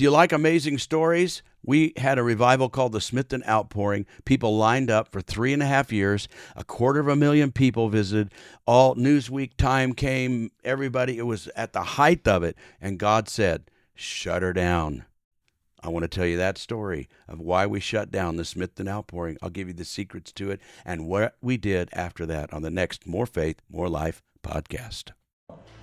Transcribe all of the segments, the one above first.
Do you like amazing stories? We had a revival called the Smithton Outpouring. People lined up for 3.5 years. 250,000 people visited. All Newsweek, Time came, everybody. It was at the height of it. And God said, shut her down. I want to tell you that story of why we shut down the Smithton Outpouring. I'll give you the secrets to it and what we did after that on the next More Faith, More Life podcast.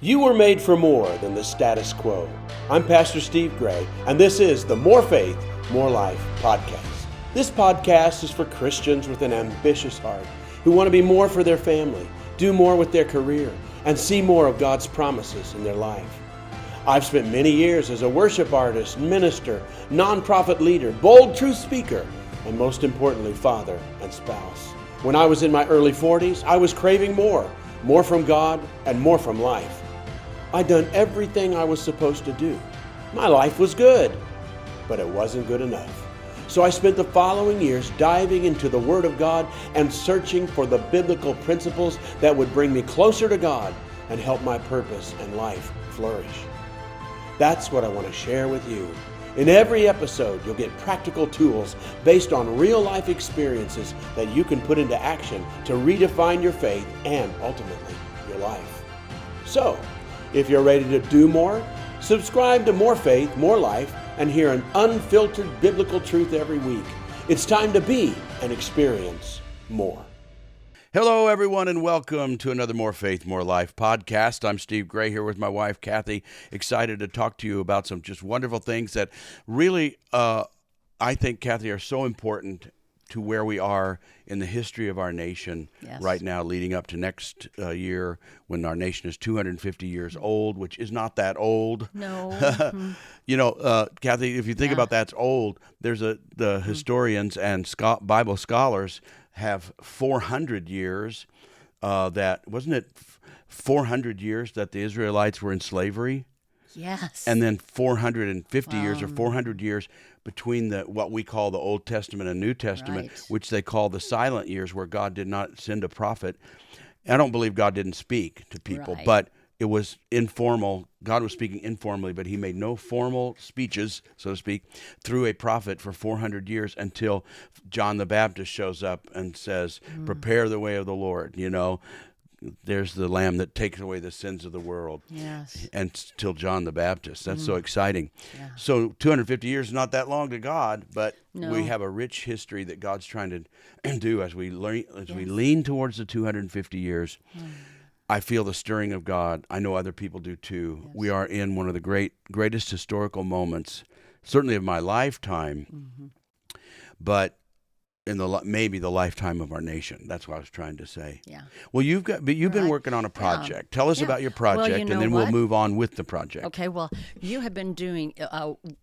You were made for more than the status quo. I'm Pastor Steve Gray, and this is the More Faith, More Life podcast. This podcast is for Christians with an ambitious heart who want to be more for their family, do more with their career, and see more of God's promises in their life. I've spent many years as a worship artist, minister, nonprofit leader, bold truth speaker, and most importantly, father and spouse. When I was in my early 40s, I was craving more from God and more from life. I'd done everything I was supposed to do. My life was good, but it wasn't good enough. So I spent the following years diving into the Word of God and searching for the biblical principles that would bring me closer to God and help my purpose and life flourish. That's what I want to share with you. In every episode, you'll get practical tools based on real-life experiences that you can put into action to redefine your faith and ultimately your life. So, if you're ready to do more, subscribe to More Faith, More Life, and hear an unfiltered biblical truth every week. It's time to be and experience more. Hello, everyone, and welcome to another More Faith, More Life podcast. I'm Steve Gray here with my wife, Kathy. Excited to talk to you about some just wonderful things that really, I think, Kathy, are so important to where we are in the history of our nation right now, leading up to next year when our nation is 250 years old, which is not that old. No. You know, Kathy, if you think about that's old, there's the historians and Bible scholars have 400 years that, wasn't it 400 years that the Israelites were in slavery? Yes. And then 450 years or 400 years between what we call the Old Testament and New Testament, which they call the silent years, where God did not send a prophet. I don't believe God didn't speak to people, but it was informal. God was speaking informally, but he made no formal speeches, so to speak, through a prophet for 400 years until John the Baptist shows up and says, prepare the way of the Lord, you know. There's the Lamb that takes away the sins of the world. Yes. And till John the Baptist. That's so exciting. Yeah. So 250 years is not that long to God, but we have a rich history that God's trying to do as we lean towards the 250 years. I feel the stirring of God. I know other people do too. Yes. We are in one of the greatest historical moments, certainly of my lifetime, but in maybe the lifetime of our nation. That's what I was trying to say. Yeah. Well, you've been working on a project. Tell us about your project, and then we'll move on with the project. Okay. Well, you have been doing.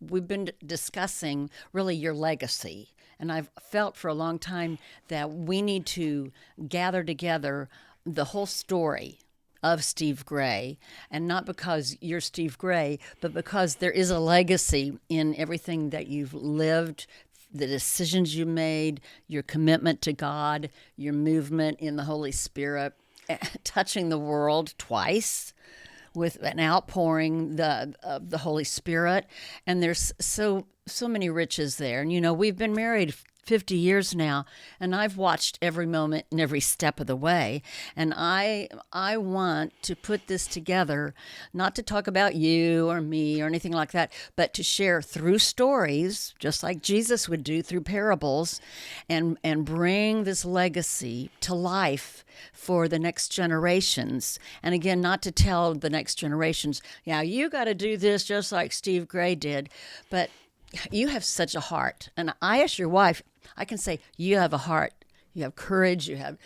We've been discussing really your legacy, and I've felt for a long time that we need to gather together the whole story of Steve Gray, and not because you're Steve Gray, but because there is a legacy in everything that you've lived, the decisions you made, your commitment to God, your movement in the Holy Spirit, touching the world twice with an outpouring of the Holy Spirit. And there's so many riches there. And, you know, we've been married 50 years now, and I've watched every moment and every step of the way. And I want to put this together, not to talk about you or me or anything like that, but to share through stories, just like Jesus would do through parables, and bring this legacy to life for the next generations. And again, not to tell the next generations, yeah, you got to do this just like Steve Gray did, but you have such a heart. And I asked your wife, I can say, you have a heart. You have courage. You have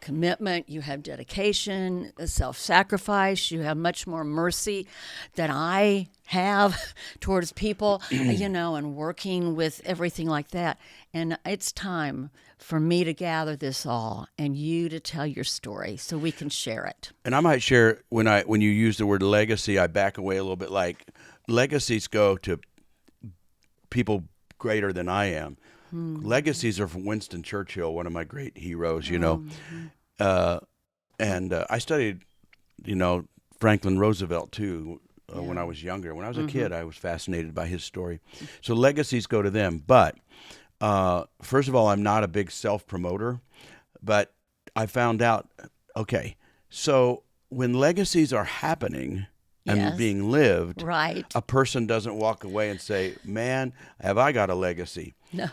commitment. You have dedication, self-sacrifice. You have much more mercy than I have towards people, you know, and working with everything like that. And it's time for me to gather this all and you to tell your story so we can share it. And I might share, when you use the word legacy, I back away a little bit. Like, legacies go to people greater than I am. Legacies are from Winston Churchill, one of my great heroes, you know. And I studied, you know, Franklin Roosevelt too, when I was younger. When I was a kid, I was fascinated by his story. So legacies go to them. But first of all, I'm not a big self-promoter, but I found out, okay, so when legacies are happening and being lived, right, a person doesn't walk away and say, man, have I got a legacy? no,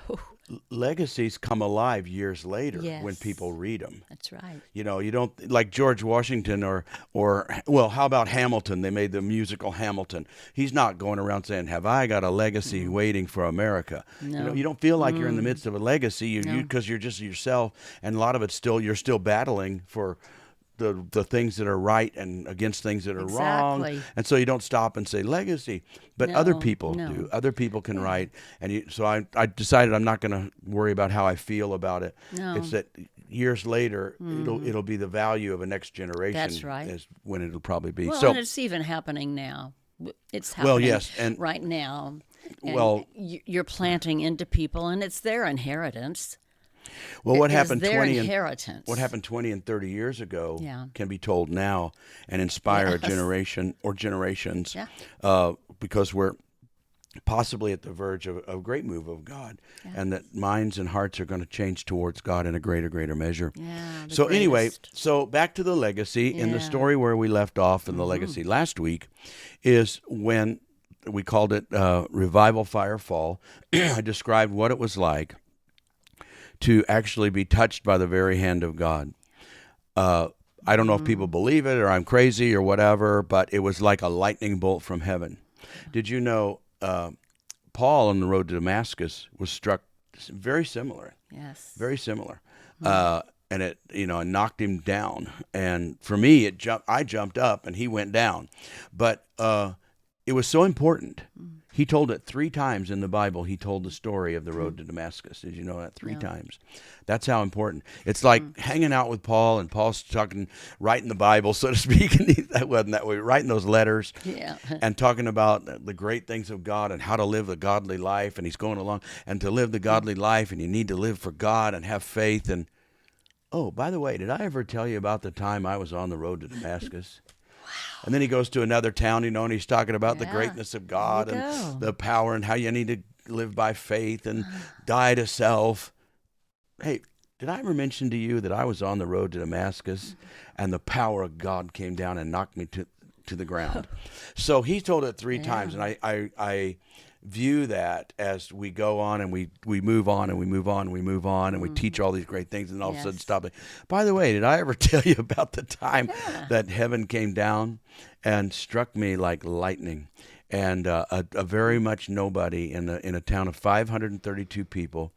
Legacies come alive years later Yes. when people read them. that's right. You know, you don't like George Washington or well, how about Hamilton? They made the musical Hamilton. He's not going around saying, "Have I got a legacy waiting for America?" No. You know, you don't feel like you're in the midst of a legacy, because you're just yourself, and a lot of it's you're still battling for the things that are right and against things that are wrong, Exactly. and so you don't stop and say legacy, but other No, people no. do. Other people can write, and so I decided I'm not going to worry about how I feel about it. No. It's that years later it'll be the value of a next generation. That's right. Is when it'll probably be. Well, So and it's even happening now. It's happening Well, yes, and- right now. And Well- you're planting into people, and it's their inheritance. well, what It is happened their 20 and inheritance. what happened 20 and 30 years ago Yeah. can be told now and inspire a Yes. generation or generations, Yeah. because we're possibly at the verge of a great move of God, and that minds and hearts are going to change towards God in a greater measure. Yeah, the So anyway, greatest. so back to the legacy. In the Yeah. story where we left off in the legacy last week is when we called it Revival Firefall. I described what it was like to actually be touched by the very hand of God. I don't know if people believe it or I'm crazy or whatever, but it was like a lightning bolt from heaven. Did you know Paul on the road to Damascus was struck very similar, Yes. very similar, and it knocked him down. And for me, I jumped up and he went down, but it was so important. He told it 3 times in the Bible. He told the story of the road to Damascus. Did you know that? 3 times. That's how important. It's like hanging out with Paul, and Paul's writing the Bible, so to speak. And that wasn't that way. Writing those letters, Yeah. and talking about the great things of God and how to live the godly life. And he's going along, and to live the godly life, and you need to live for God and have faith. And oh, by the way, did I ever tell you about the time I was on the road to Damascus? And then he goes to another town, and he's talking about the Yeah. greatness of God There you and go. the power and how you need to live by faith and die to self. Hey, did I ever mention to you that I was on the road to Damascus and the power of God came down and knocked me to the ground? So he told it 3 times, and I view that as we go on and we move on and we move on and we move on and we teach all these great things, and all of a sudden Yes. stop it. By the way, did I ever tell you about the time that heaven came down and struck me like lightning? And a very much nobody in a town of 532 people,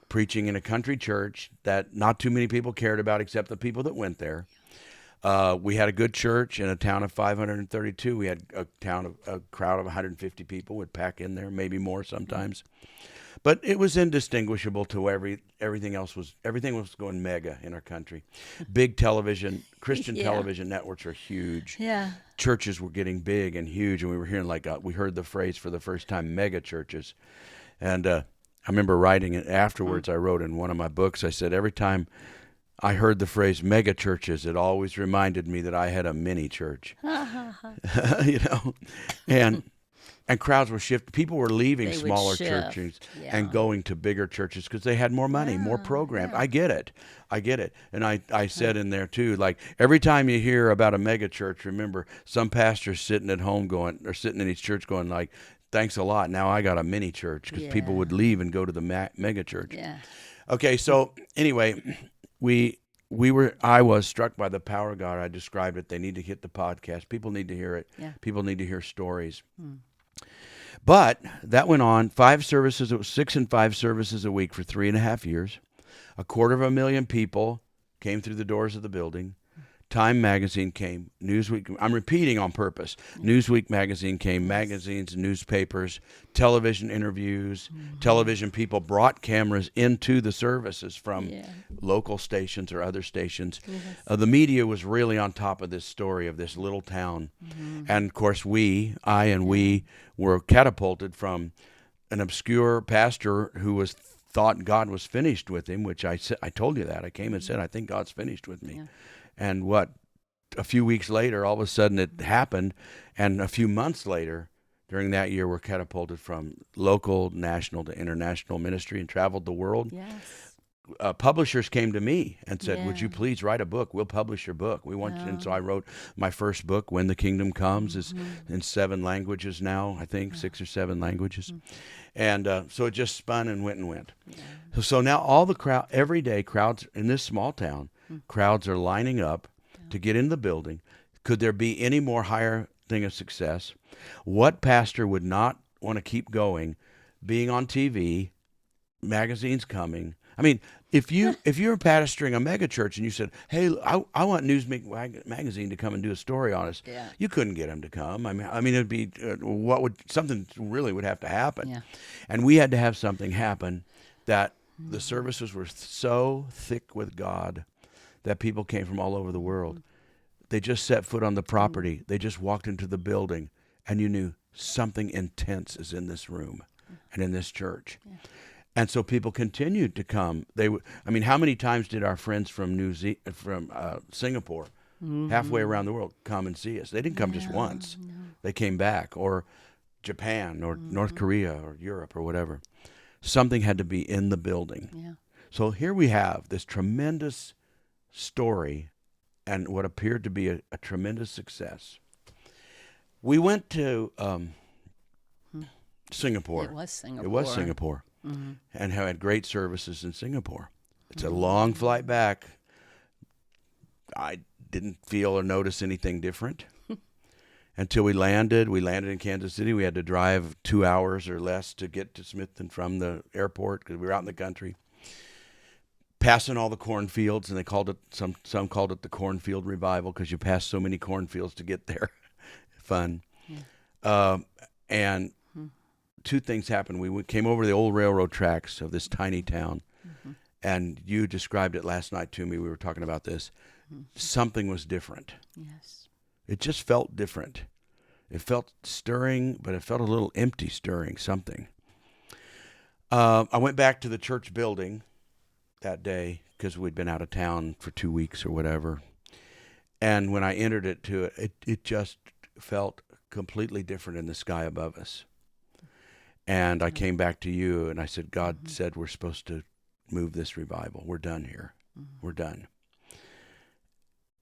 preaching in a country church that not too many people cared about except the people that went there. We had a good church in a town of 532. We had a crowd of 150 people would pack in there, maybe more sometimes. But it was indistinguishable to everything else was. Everything was going mega in our country. Big television, Christian Yeah. television networks are huge. Yeah. Churches were getting big and huge, and we were hearing we heard the phrase for the first time, mega churches. And I remember writing it afterwards. I wrote in one of my books, I said, every time I heard the phrase mega churches, it always reminded me that I had a mini church. And crowds were shifting. People were leaving They would smaller shift, churches yeah. and going to bigger churches because they had more money, more programs. I get it. And I said in there too, like every time you hear about a mega church, remember some pastor's sitting at home sitting in his church going like, thanks a lot. Now I got a mini church, because people would leave and go to the mega church. Yeah. Okay, so anyway, I was struck by the power of God. I described it. They need to hit the podcast. People need to hear it. Yeah. People need to hear stories. But that went on 5 services. It was 6 and 5 services a week for 3.5 years. 250,000 people came through the doors of the building. Time magazine came, Newsweek. I'm repeating on purpose. Newsweek magazine came, magazines, newspapers, television interviews. Television people brought cameras into the services from local stations or other stations. The media was really on top of this story of this little town. And of course, we were catapulted from an obscure pastor who thought God was finished with him, which I told you that. I came and said, I think God's finished with me. And what a few weeks later, all of a sudden it happened. And a few months later, during that year, we're catapulted from local, national to international ministry and traveled the world. Yes. Publishers came to me and said, would you Yeah. please write a book? We'll publish your book. We want you. And so I wrote my first book, When the Kingdom Comes, is in 7 languages now, I think, 6 or 7 languages. And so it just spun and went. Yeah. So now all the crowd, every day, crowds in this small town, crowds are lining up to get in the building. Could there be any more higher thing of success? What pastor would not want to keep going, being on TV, magazines coming? I mean, if you're pastoring a mega church and you said, hey, I want Newsweek magazine to come and do a story on us, you couldn't get them to come. I mean, it'd be something really would have to happen. Yeah. And we had to have something happen that the services were so thick with God that people came from all over the world. They just set foot on the property. They just walked into the building, and you knew something intense is in this room and in this church. Yeah. And so people continued to come. How many times did our friends from Singapore, halfway around the world, come and see us? They didn't come just once. No. They came back, or Japan, or North Korea, or Europe, or whatever. Something had to be in the building. Yeah. So here we have this tremendous story and what appeared to be a tremendous success. We went to Singapore. It was Singapore. And had great services in Singapore. It's a long flight back. I didn't feel or notice anything different until we landed. We landed in Kansas City. We had to drive 2 hours or less to get to Smithton from the airport because we were out in the country, passing all the cornfields, and they called it some called it the cornfield revival because you pass so many cornfields to get there. Fun. Yeah. And 2 things happened. We came over the old railroad tracks of this tiny town, and you described it last night to me. We were talking about this. Something was different. Yes. It just felt different. It felt stirring, but it felt a little empty stirring, something. I went back to the church building that day because we'd been out of town for 2 weeks or whatever. And when I entered it just felt completely different in the sky above us. And I came back to you and I said, God said we're supposed to move this revival. We're done here. We're done.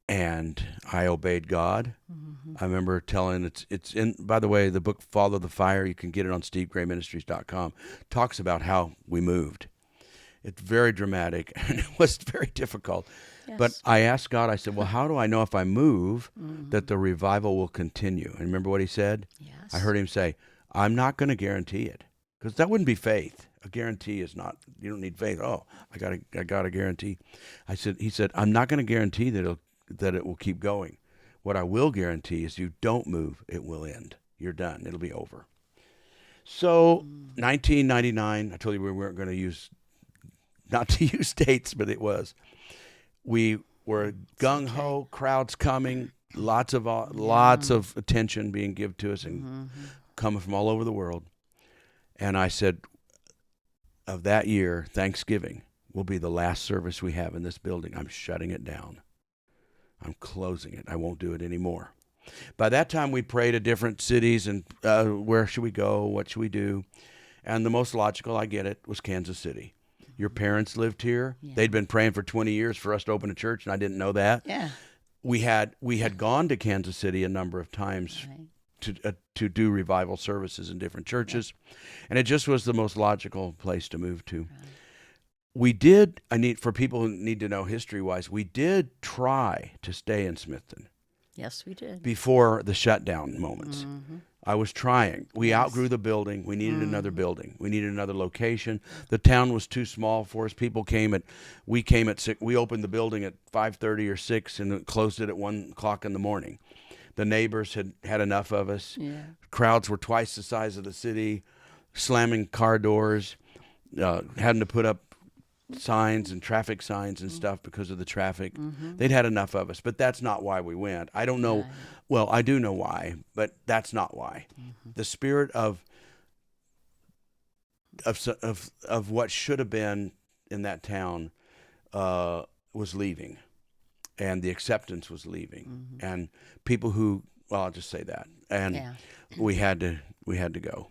And I obeyed God. I remember telling, it's in, by the way, the book Follow the Fire, you can get it on stevegrayministries.com, talks about how we moved. It's very dramatic and it was very difficult. Yes. But I asked God, I said, well, how do I know if I move that the revival will continue? And remember what he said? Yes. I heard him say, I'm not going to guarantee it, because that wouldn't be faith. A guarantee is not, you don't need faith. Oh, I got a guarantee. He said, I'm not going to guarantee that it will keep going. What I will guarantee is you don't move, it will end. You're done. It'll be over. So 1999, I told you we weren't going to not to use dates, but it was. We were gung-ho, crowds coming, lots of attention being given to us and coming from all over the world. And I said, of that year, Thanksgiving will be the last service we have in this building. I'm shutting it down. I'm closing it. I won't do it anymore. By that time, we prayed at different cities and where should we go? What should we do? And the most logical, I get it, was Kansas City. Your parents lived here. Yeah. They'd been praying for 20 years for us to open a church, and I didn't know that. Yeah. We had gone to Kansas City a number of times to do revival services in different churches, and it just was the most logical place to move to. Right. We did. For people who need to know history-wise, we did try to stay in Smithton. Yes, we did. Before the shutdown moments. I was trying. We outgrew the building. We needed another building. We needed another location. The town was too small for us. We came at 6. We opened the building at 5:30 or 6 and closed it at 1 o'clock in the morning. The neighbors had enough of us. Yeah. Crowds were twice the size of the city, slamming car doors, having to put up signs and traffic signs and stuff because of the traffic. They'd had enough of us, but that's not why we went. I don't know. Right. Well, I do know why, but that's not why. The spirit of what should have been in that town was leaving. and the acceptance was leaving, and people who, well, I'll just say that, and we had to go.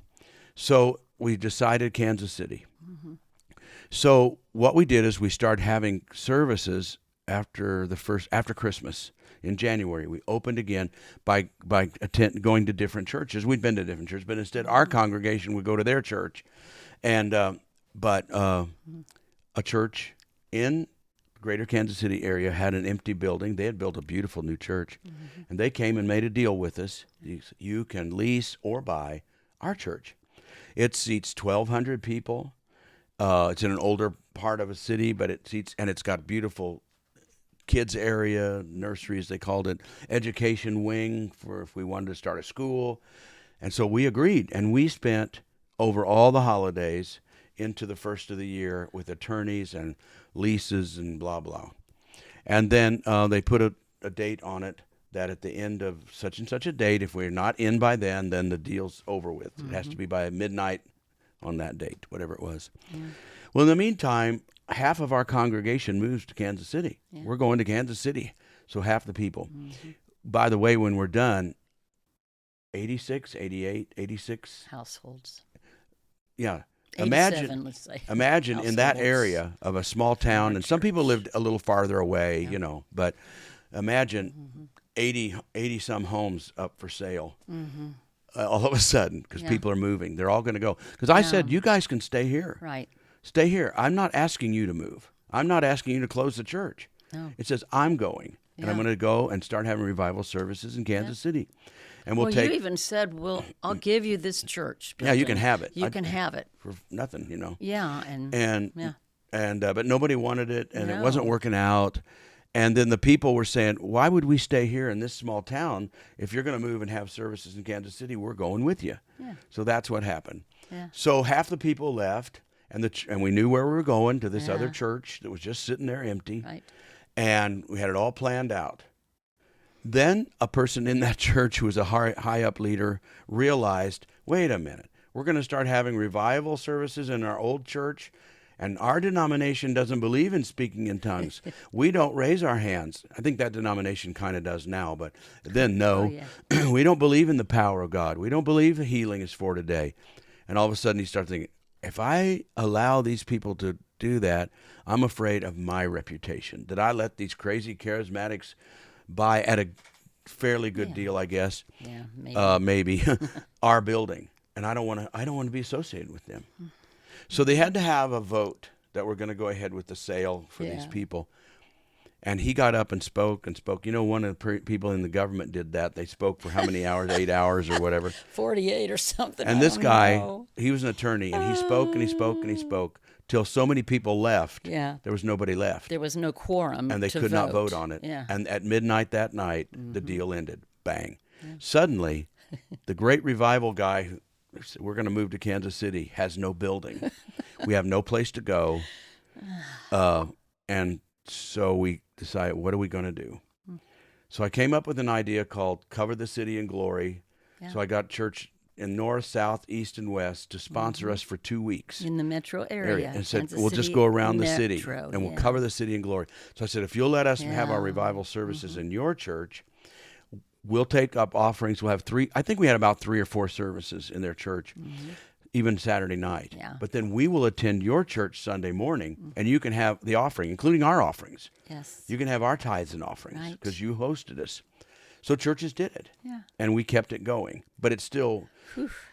So we decided Kansas City. So what we did is we started having services after Christmas in January. We opened again by going to different churches. We'd been to different churches, but instead our congregation would go to their church, and a church in Greater Kansas City area had an empty building. They had built a beautiful new church, and they came and made a deal with us. You can lease or buy our church. It seats 1,200 people. It's in an older part of a city, but it's got beautiful kids area, nurseries, they called it, education wing for if we wanted to start a school. And so we agreed, and we spent over all the holidays into the first of the year with attorneys and leases and blah, blah. And then they put a date on it that at the end of such and such a date, if we're not in by then the deal's over with. It has to be by midnight on that date, whatever it was. Well, in the meantime, half of our congregation moves to Kansas City. We're going to Kansas City, so half the people. By the way, when we're done, 86, 88, 86 households. Yeah. 87, let's say. Imagine in that area of a small town, and some people lived a little farther away, but imagine 80 some homes up for sale. All of a sudden, because people are moving. They're all going to go. Because I said, you guys can stay here. Right. Stay here. I'm not asking you to move. I'm not asking you to close the church. No. It says, I'm going. And I'm going to go and start having revival services in Kansas City. And you even said, I'll give you this church building. Yeah, you can have it. You can have it. For nothing, Yeah. But nobody wanted it, and it wasn't working out. And then the people were saying, why would we stay here in this small town? If you're going to move and have services in Kansas City, we're going with you. Yeah. So that's what happened. Yeah. So half the people left, and we knew where we were going, to this other church that was just sitting there empty. Right. And we had it all planned out. Then a person in that church who was a high up leader realized, wait a minute, we're going to start having revival services in our old church. And our denomination doesn't believe in speaking in tongues. We don't raise our hands. I think that denomination kind of does now, but then no. We don't believe in the power of God. We don't believe the healing is for today. And all of a sudden he starts thinking, if I allow these people to do that, I'm afraid of my reputation. Did I let these crazy charismatics buy at a fairly good deal, I guess? Yeah, maybe our building. And I don't want to be associated with them. So they had to have a vote that we're going to go ahead with the sale for these people. And he got up and spoke. One of the people in the government did that. They spoke for how many hours? 8 hours or whatever. 48 or something. And this guy, he was an attorney, and he spoke and he spoke and he spoke till so many people left. Yeah. There was nobody left. There was no quorum. And they could not vote on it. Yeah. And at midnight that night, the deal ended. Bang. Yeah. Suddenly, the great revival guy, we're going to move to Kansas City, has no building. We have no place to go. And so we decided, what are we going to do? So I came up with an idea called Cover the City in Glory. Yeah. So I got church in north, south, east, and west to sponsor us for 2 weeks. In the metro area. And said, we'll just go around the city and we'll cover the city in glory. So I said, if you'll let us have our revival services in your church, we'll take up offerings. We'll have I think we had about 3 or 4 services in their church, even Saturday night. Yeah. But then we will attend your church Sunday morning, and you can have the offering, including our offerings. Yes. You can have our tithes and offerings because you hosted us. So churches did it, and we kept it going. But it still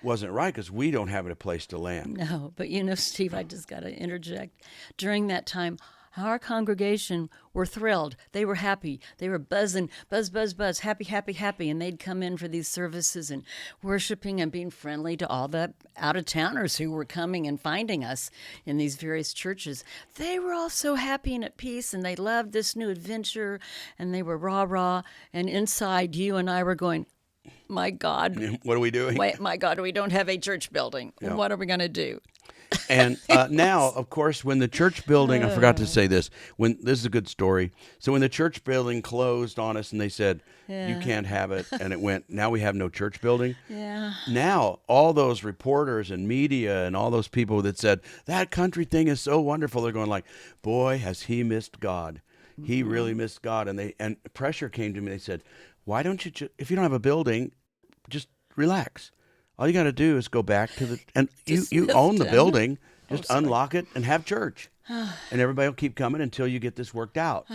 wasn't right because we don't have a place to land. No, but Steve, I just got to interject. During that time, our congregation were thrilled. They were happy. They were buzzing, buzz, buzz, buzz, happy, happy, happy. And they'd come in for these services and worshiping and being friendly to all the out-of-towners who were coming and finding us in these various churches. They were all so happy and at peace, and they loved this new adventure, and they were rah-rah. And inside, you and I were going, my God. What are we doing? Wait, my God, we don't have a church building. Yeah. What are we going to do? And now, of course, when the church building, I forgot to say this, this is a good story. So when the church building closed on us and they said, you can't have it, and it went, now we have no church building. Yeah. Now, all those reporters and media and all those people that said, that country thing is so wonderful, they're going like, boy, has he missed God. He really missed God, and pressure came to me. They said, "Why don't you? If you don't have a building, just relax. All you got to do is go back to the and you own the building. Just unlock it and have church, and everybody will keep coming until you get this worked out."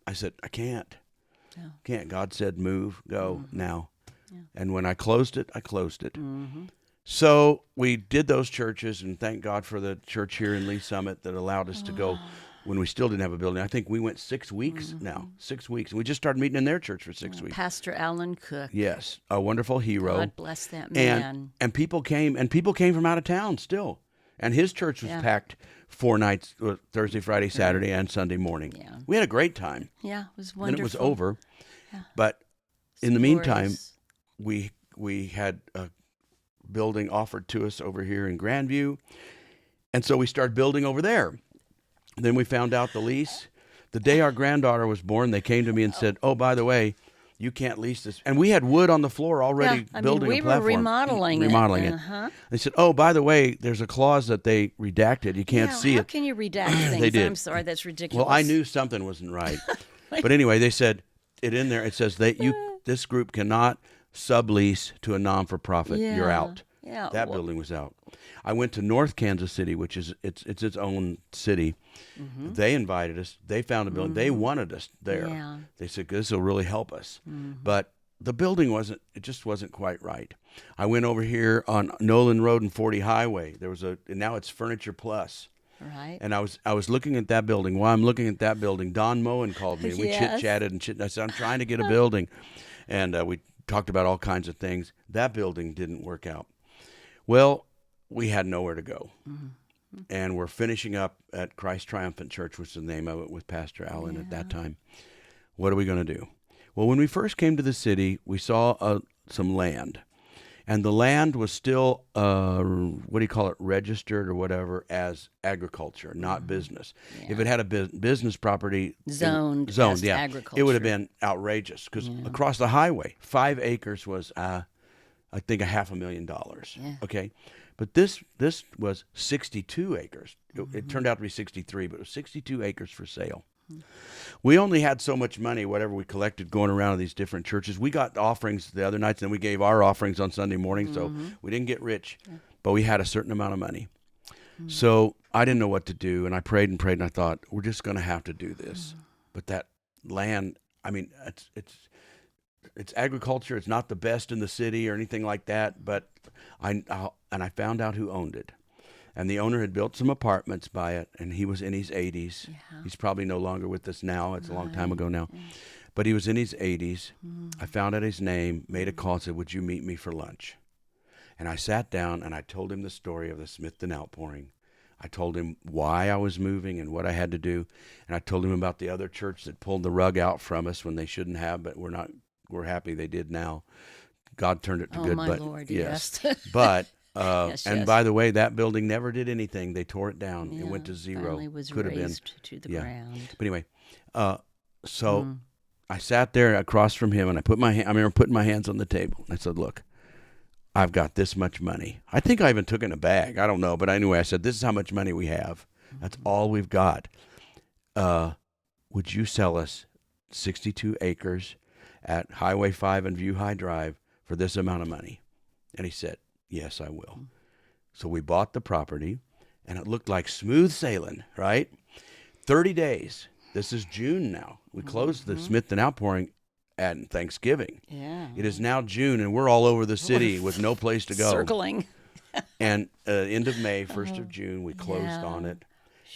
I said, "I can't. Can't." God said, "Move, go now." Yeah. And when I closed it, I closed it. So we did those churches, and thank God for the church here in Lee Summit that allowed us to go when we still didn't have a building. I think we went 6 weeks now, 6 weeks. And we just started meeting in their church for 6 weeks. Pastor Alan Cook. Yes, a wonderful hero. God bless that man. And people came from out of town still. And his church was packed 4 nights, Thursday, Friday, Saturday, and Sunday morning. Yeah. We had a great time. Yeah, it was wonderful. Then it was over. Yeah. But in the meantime, we had a building offered to us over here in Grandview. And so we started building over there. Then we found out the lease. The day our granddaughter was born, they came to me and said, "Oh, by the way, you can't lease this." And we had wood on the floor already building a platform. We were remodeling it. They said, "Oh, by the way, there's a clause that they redacted. You can't see how it." How can you redact things? They did. I'm sorry, that's ridiculous. Well, I knew something wasn't right. But anyway, they said it in there. It says this group cannot sublease to a non-for-profit. Yeah. You're out. Yeah. That building was out. I went to North Kansas City, which is its own city. They invited us. They found a building. They wanted us there. Yeah. They said, "This will really help us." But the building just wasn't quite right. I went over here on Nolan Road and 40 Highway. And now it's Furniture Plus. Right. And I was looking at that building. While I'm looking at that building, Don Moen called me. And we chit-chatted and I said, "I'm trying to get a building." And we talked about all kinds of things. That building didn't work out. Well, we had nowhere to go. And we're finishing up at Christ Triumphant Church, which is the name of it, with Pastor Allen at that time. What are we going to do? Well, when we first came to the city, we saw some land. And the land was still, registered or whatever as agriculture, not business. Yeah. If it had a business property zoned as agriculture, it would have been outrageous because across the highway, 5 acres was, I think, $500,000. Yeah. Okay. But this was 62 acres. It turned out to be 63, but it was 62 acres for sale. We only had so much money, whatever we collected going around to these different churches. We got offerings the other nights, and we gave our offerings on Sunday morning, so we didn't get rich, but we had a certain amount of money. So I didn't know what to do, and I prayed, and I thought, we're just going to have to do this. But that land, I mean, it's agriculture. It's not the best in the city or anything like that, but I found out who owned it. And the owner had built some apartments by it, and he was in his 80s. Yeah. He's probably no longer with us now. It's a long time ago now. Yeah. But he was in his 80s. I found out his name, made a call, and said, "Would you meet me for lunch?" And I sat down, and I told him the story of the Smithton Outpouring. I told him why I was moving and what I had to do. And I told him about the other church that pulled the rug out from us when they shouldn't have, but we're happy they did now. God turned it to good. My Lord, yes. But... and by the way, that building never did anything. They tore it down. It went to zero. Could have been to the ground. But anyway, so I sat there across from him, and I remember putting my hands on the table. And I said, "Look, I've got this much money." I think I even took it in a bag. I don't know, but anyway, I said, "This is how much money we have. That's all we've got. Would you sell us 62 acres at Highway 5 and View High Drive for this amount of money?" And he said, "Yes, I will." So we bought the property, and it looked like smooth sailing, right? 30 days. This is June now. We closed the Smithton Outpouring at Thanksgiving. Yeah. It is now June, and we're all over the city with no place to go. Circling. And end of May, 1st of June, we closed on it,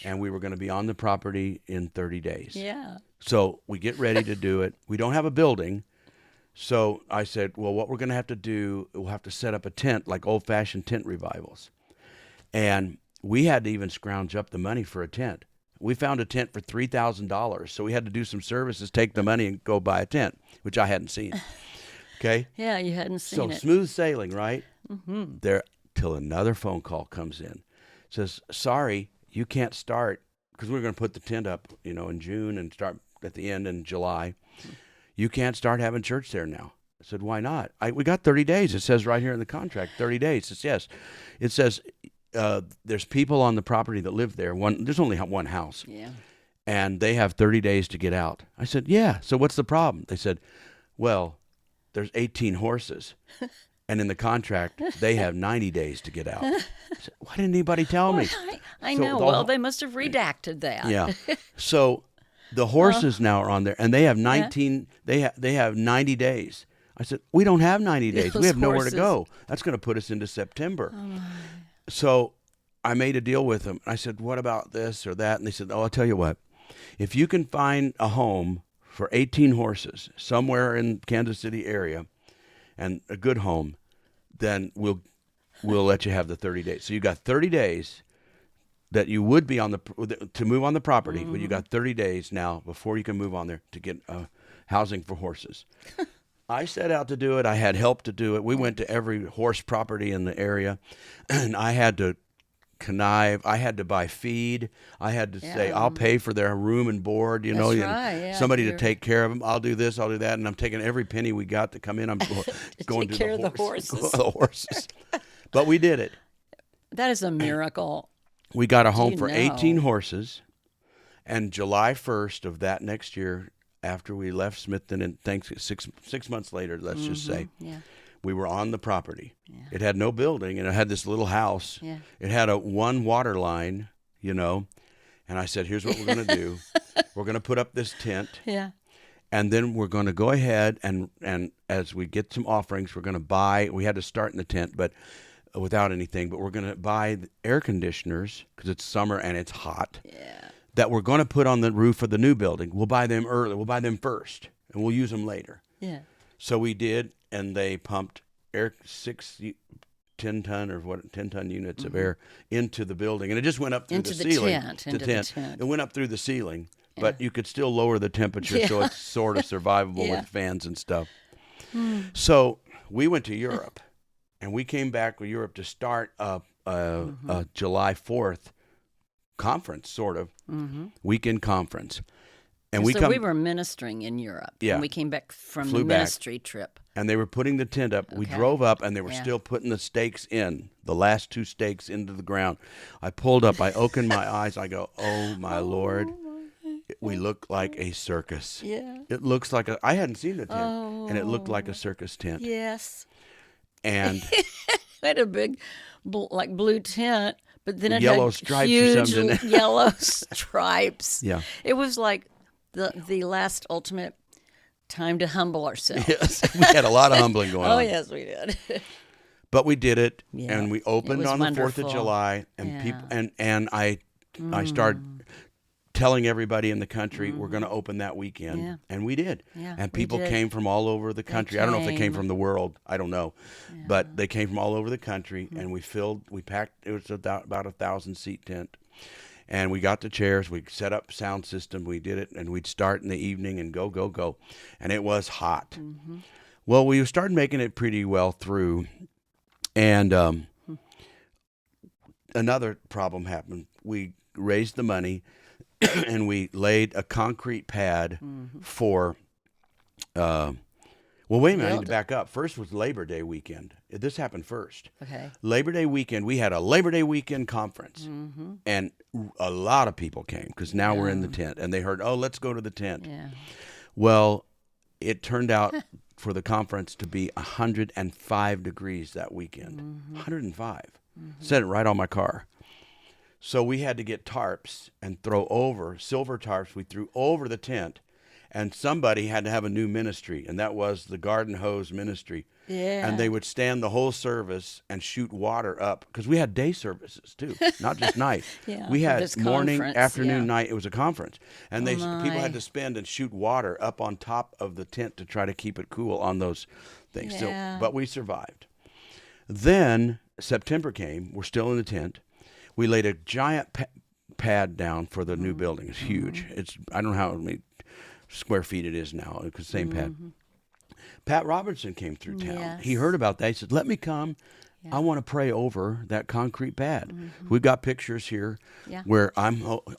and we were going to be on the property in 30 days. Yeah. So we get ready to do it. We don't have a building. So I said, well, what we're going to have to do, we'll have to set up a tent, like old-fashioned tent revivals. And we had to even scrounge up the money for a tent. We found a tent for $3,000, so we had to do some services, take the money, and go buy a tent, which I hadn't seen. Okay? Yeah, you hadn't seen it. So smooth sailing, right? There, till another phone call comes in. It says, "Sorry, you can't start," because we're going to put the tent up, in June and start at the end in July. "You can't start having church there now." I said, "Why not?" We got 30 days. It says right here in the contract, 30 days. It says, yes. It says there's people on the property that live there. There's only one house. Yeah. and they have 30 days to get out. I said, yeah. So what's the problem? They said, well, there's 18 horses. And in the contract, they have 90 days to get out. I said, why didn't anybody tell me? I know. Well, they must have redacted that. Yeah. So the horses now are on there, and they have 19. Yeah. They have 90 days. I said, we don't have 90 days. We have nowhere to go. That's going to put us into September. So I made a deal with them. I said, what about this or that? And they said, oh, I'll tell you what. If you can find a home for 18 horses somewhere in Kansas City area, and a good home, then we'll let you have the 30 days. So you got 30 days that you would be to move on the property, but you got 30 days now before you can move on there to get housing for horses. I set out to do it. I had help to do it. We went to every horse property in the area, and I had to connive. I had to buy feed. I had to say, I'll pay for their room and board, That's right. Yeah, somebody to take care of them. I'll do this, I'll do that. And I'm taking every penny we got to come in. I'm going to the horses. The horses. But we did it. That is a miracle. We got a home for 18 horses. And July 1st of that next year, after we left Smithton, and thanks 6 months later, let's just say, we were on the property. Yeah. It had no building, and it had this little house. Yeah. It had one water line, and I said, here's what we're going to do. We're going to put up this tent, and then we're going to go ahead, and as we get some offerings, we're going to buy, we had to start in the tent, but without anything, but we're going to buy air conditioners, because it's summer and it's hot, that we're going to put on the roof of the new building. We'll buy them early. We'll buy them first, and we'll use them later. Yeah. So we did, and they pumped 10-ton units of air into the building, and it just went up through the ceiling. Into the tent. It went up through the ceiling, but you could still lower the temperature, so it's sort of survivable with fans and stuff. So we went to Europe, and we came back with Europe to start a July 4th conference, sort of weekend conference. And we were ministering in Europe. Yeah. And we came back from the ministry trip. And they were putting the tent up. Okay. We drove up, and they were still putting the stakes in, the last 2 stakes into the ground. I pulled up. I opened my eyes. I go, oh, my Lord. We look like a circus. Yeah. It looks like I hadn't seen the tent, and it looked like a circus tent. Yes. And it had a big, blue tent, but then it yellow had stripes huge or something. Yellow stripes. Yeah. It was like the last ultimate time to humble ourselves. Yes, we had a lot of humbling going on. Oh, yes, we did. But we did it, and we opened on the 4th of July, and people and I started telling everybody in the country we're going to open that weekend, and we did. Yeah, and people came from all over the country. I don't know if they came from the world. I don't know, but they came from all over the country, and we packed. It was about a 1,000-seat tent. And we got the chairs, we set up sound system, we did it, and we'd start in the evening and go, go, go. And it was hot. Well, we started making it pretty well through, and another problem happened. We raised the money, and we laid a concrete pad for... well, wait a minute, I need to back up. First was Labor Day weekend. This happened first. Okay. Labor Day weekend, we had a Labor Day weekend conference, and a lot of people came, because now we're in the tent, and they heard, oh, let's go to the tent. Yeah. Well, it turned out for the conference to be 105 degrees that weekend. 105. Said it right on my car. So we had to get tarps and throw over, silver tarps, we threw over the tent. And somebody had to have a new ministry, and that was the garden hose ministry. Yeah. And they would stand the whole service and shoot water up, because we had day services too, not just night. We had morning, afternoon, night. It was a conference, and people had to spend and shoot water up on top of the tent to try to keep it cool on those things. Yeah. So, but we survived. Then September came. We're still in the tent. We laid a giant pad down for the new building. It's huge. I don't know how many square feet it is now, because same pad. Pat Robertson came through town. Yes. He heard about that. He said, let me come. I want to pray over that concrete pad. We've got pictures here where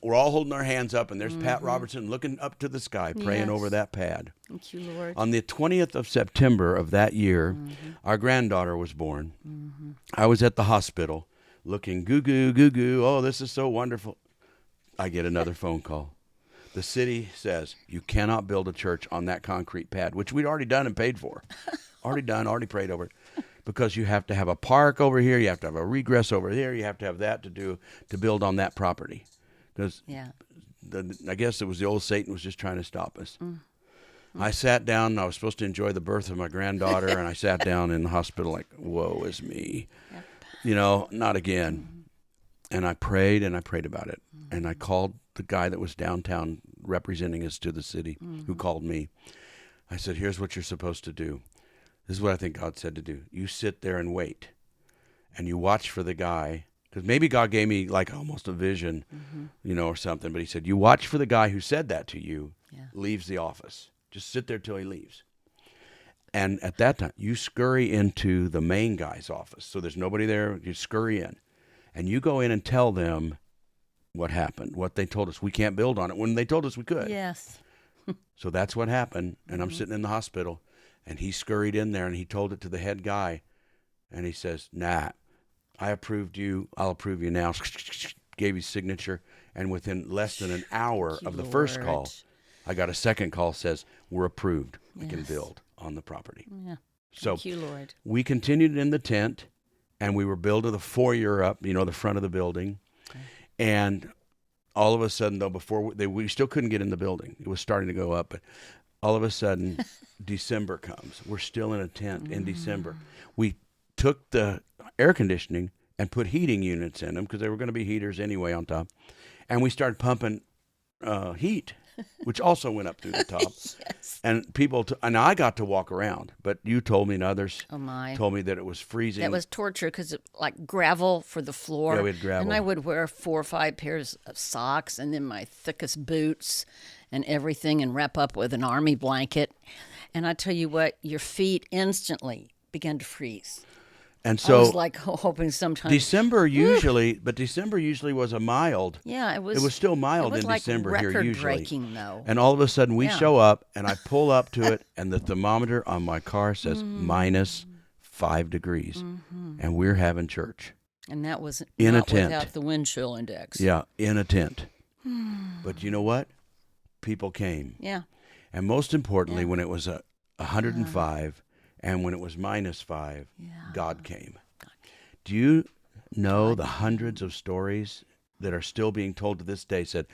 we're all holding our hands up, and there's Pat Robertson looking up to the sky, praying over that pad. Thank you, Lord. On the 20th of September of that year, our granddaughter was born. I was at the hospital looking goo-goo, goo-goo. Oh, this is so wonderful. I get another phone call. The city says you cannot build a church on that concrete pad, which we'd already done and paid for. Already prayed over it. Because you have to have a park over here, you have to have a regress over here, you have to have that to build on that property. Because I guess it was the old Satan was just trying to stop us. I sat down, and I was supposed to enjoy the birth of my granddaughter, and I sat down in the hospital like, woe is me. Yep. Not again. And I prayed about it. And I called the guy that was downtown representing us to the city, who called me. I said, here's what you're supposed to do. This is what I think God said to do. You sit there and wait, and you watch for the guy, because maybe God gave me like almost a vision, or something. But he said, you watch for the guy who said that to you, leaves the office. Just sit there till he leaves. And at that time, you scurry into the main guy's office. So there's nobody there. You scurry in, and you go in and tell them what happened, what they told us. We can't build on it when they told us we could. Yes. So that's what happened. And I'm sitting in the hospital. And he scurried in there, and he told it to the head guy. And he says, nah, I approved you. I'll approve you now. Gave his signature. And within less than an hour of the first call, I got a second call says, we're approved. We can build on the property. Yeah. So Thank you, Lord. We continued in the tent, and we were building the foyer up, the front of the building. Okay. And all of a sudden, though, we still couldn't get in the building. It was starting to go up, but all of a sudden, December comes. We're still in a tent in December. We took the air conditioning and put heating units in them because they were going to be heaters anyway on top. And we started pumping heat, which also went up through the top. Yes. And and I got to walk around, but you told me and others told me that it was freezing. That was torture because it like gravel for the floor. Yeah, we had gravel. And I would wear 4 or 5 pairs of socks and then my thickest boots and everything and wrap up with an army blanket. And I tell you what, your feet instantly began to freeze. And so I was like hoping sometime. December usually was a mild. Yeah, it was. It was still mild in like December here usually. Record-breaking though. And all of a sudden we show up, and I pull up to it, and the thermometer on my car says minus 5 degrees, and we're having church. And that was in not a tent without the wind chill index. Yeah, in a tent. But you know what? People came. Yeah. And most importantly, when it was 105. And when it was minus 5, God came. Do you know the hundreds of stories that are still being told to this day said,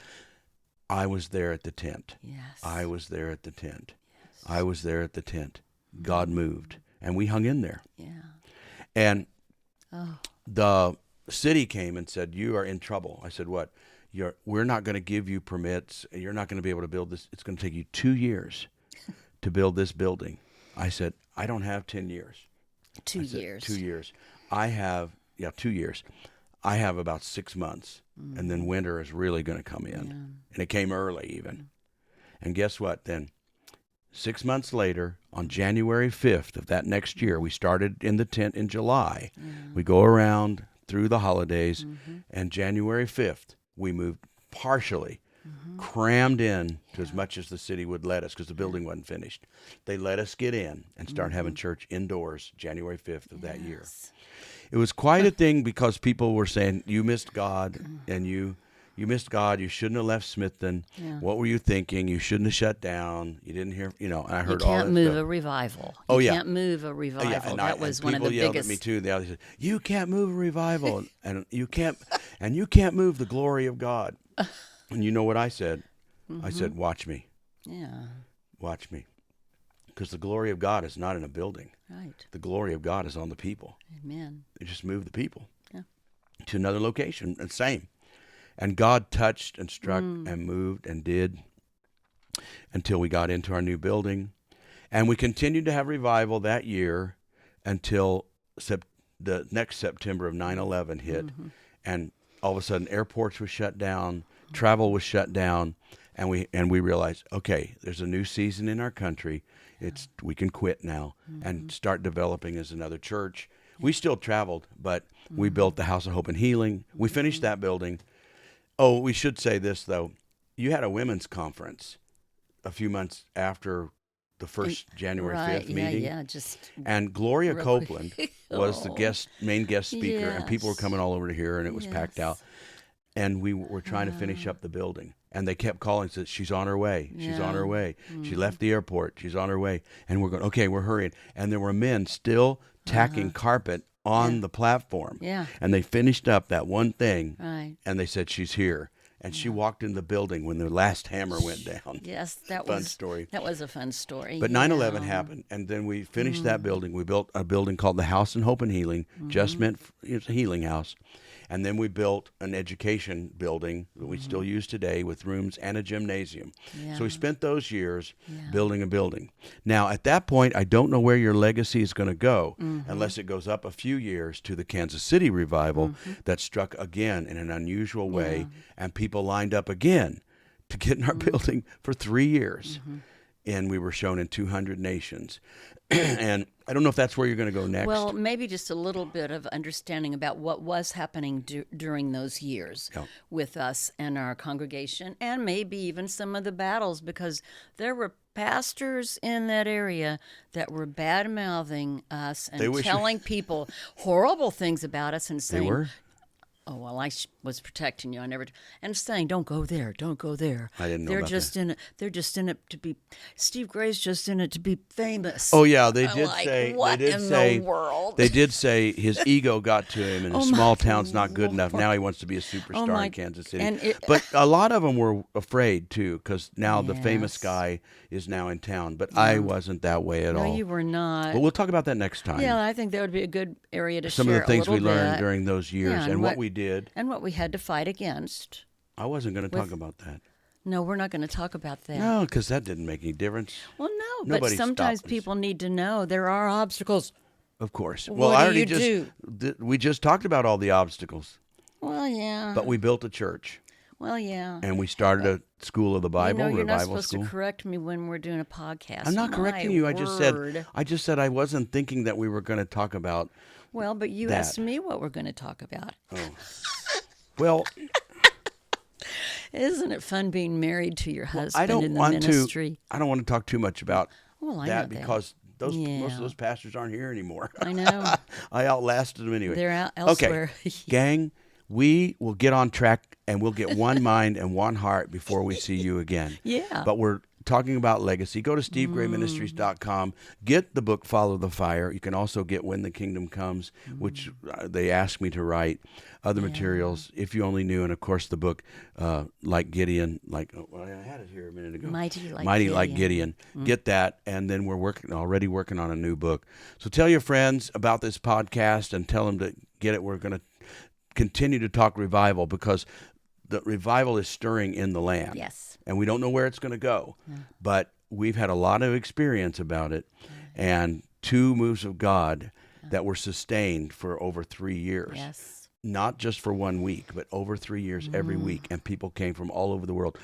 I was there at the tent. Yes. I was there at the tent. Yes. I was there at the tent. God moved. And we hung in there. Yeah. And the city came and said, you are in trouble. I said, what? We're not going to give you permits. You're not going to be able to build this. It's going to take you 2 years to build this building. I said, I don't have 10 years. 2 years. 2 years. I have 2 years. I have about 6 months, and then winter is really going to come in. Yeah. And it came early even. And guess what then? 6 months later, on January 5th of that next year, we started in the tent in July. Yeah. We go around through the holidays, and January 5th, we moved partially. Crammed in to as much as the city would let us because the building wasn't finished. They let us get in and start having church indoors January 5th of that year. It was quite a thing because people were saying, you missed God and you missed God. You shouldn't have left Smithton. Yeah. What were you thinking? You shouldn't have shut down. You didn't hear, and I heard all that stuff. You can't move a revival. You can't move a revival. That was one of the biggest. People yelled at me too. They said, you can't move a revival and you can't move the glory of God. And you know what I said? I said, watch me. Yeah. Watch me. Because the glory of God is not in a building. Right. The glory of God is on the people. Amen. They just move the people to another location. And same. And God touched and struck and moved and did until we got into our new building. And we continued to have revival that year until the next September of 9/11 hit. And all of a sudden, airports were shut down. Travel was shut down, and we realized, okay, there's a new season in our country. We can quit now and start developing as another church. We still traveled, but we built the House of Hope and Healing. We finished that building. Oh, we should say this though. You had a women's conference a few months after the first January 5th meeting. And Gloria Copeland was the main guest speaker, and people were coming all over to here, and it was packed out. and we were trying to finish up the building. And they kept calling, said, she's on her way. She's on her way. She left the airport. She's on her way. And we're going, okay, we're hurrying. And there were men still tacking carpet on the platform. Yeah. And they finished up that one thing. Right. And they said, she's here. And she walked in the building when the last hammer went down. Yes, that Fun was story. That was a fun story. But 9/11 happened, and then we finished that building. We built a building called the House in Hope and Healing, just meant it's a healing house. And then we built an education building that we still use today with rooms and a gymnasium. Yeah. So we spent those years building a building. Now, at that point, I don't know where your legacy is going to go unless it goes up a few years to the Kansas City revival that struck again in an unusual way, and people lined up again to get in our building for 3 years. And we were shown in 200 nations. And I don't know if that's where you're going to go next. Well, maybe just a little bit of understanding about what was happening during those years with us and our congregation, and maybe even some of the battles, because there were pastors in that area that were bad-mouthing us and telling people horrible things about us and saying, they were? Oh, well, I was protecting you. I never, and saying, don't go there, don't go there. I didn't know They're about just that. in it. They're just in it to be. Steve Gray's just in it to be famous. Oh yeah, they I'm did like, say. what they did in say. the world? They did say his ego got to him, and Oh, his my small town's not good enough. Lord. Now he wants to be a superstar my- in Kansas City. and But a lot of them were afraid too, because now the famous Yes. guy is now in town. But I wasn't that way at No, all. you were not. But we'll talk about that next time. Yeah, I think that would be a good area to Some share of the things a we little learned bit. during those years, Yeah, and what we did. and what we had to fight against. I wasn't going to talk about that. No, we're not going to talk about that. No, because that didn't make any difference. Well, no, Nobody but sometimes stopped us. people need to know there are obstacles. Of course. What Well, do I already you we just talked about all the obstacles, Well, yeah. but we built a church. Well, yeah. And we started a school of the Bible, you're not revival supposed school. to correct me when we're doing a podcast. I'm not My correcting you. I just word. said I wasn't thinking that we were going to talk about. Well, but you that. asked me what we're going to talk about. Oh, well, Isn't it fun being married to your husband I don't in the want ministry? to. I don't want to talk too much about Well, I that know because most Yeah. of those pastors aren't here anymore. I know. I outlasted them anyway. They're out elsewhere. Okay, gang, we will get on track and we'll get one mind and one heart before we see you again. Yeah. But we're talking about legacy. Go to stevegrayministries.com. Get the book Follow the Fire. You can also get When the Kingdom Comes, which they asked me to write. Other materials, If You Only Knew, and of course the book Like Gideon, I had it here a minute ago. Mighty Like Gideon. Get that, and then we're already working on a new book. So tell your friends about this podcast and tell them to get it. We're going to continue to talk revival because the revival is stirring in the land. Yes. And we don't know where it's going to go, but we've had a lot of experience about it, and 2 moves of God that were sustained for over 3 years. Yes. Not just for 1 week, but over 3 years, every week, and people came from all over the world.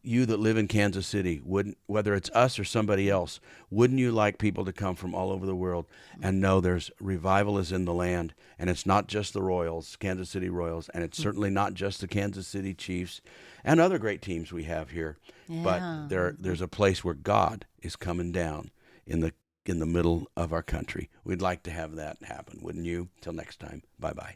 You that live in Kansas City, whether it's us or somebody else, wouldn't you like people to come from all over the world and know there's revival is in the land, and it's not just the Royals, Kansas City Royals, and it's certainly not just the Kansas City Chiefs and other great teams we have here, but there's a place where God is coming down in the middle of our country. We'd like to have that happen, wouldn't you? Till next time, bye-bye.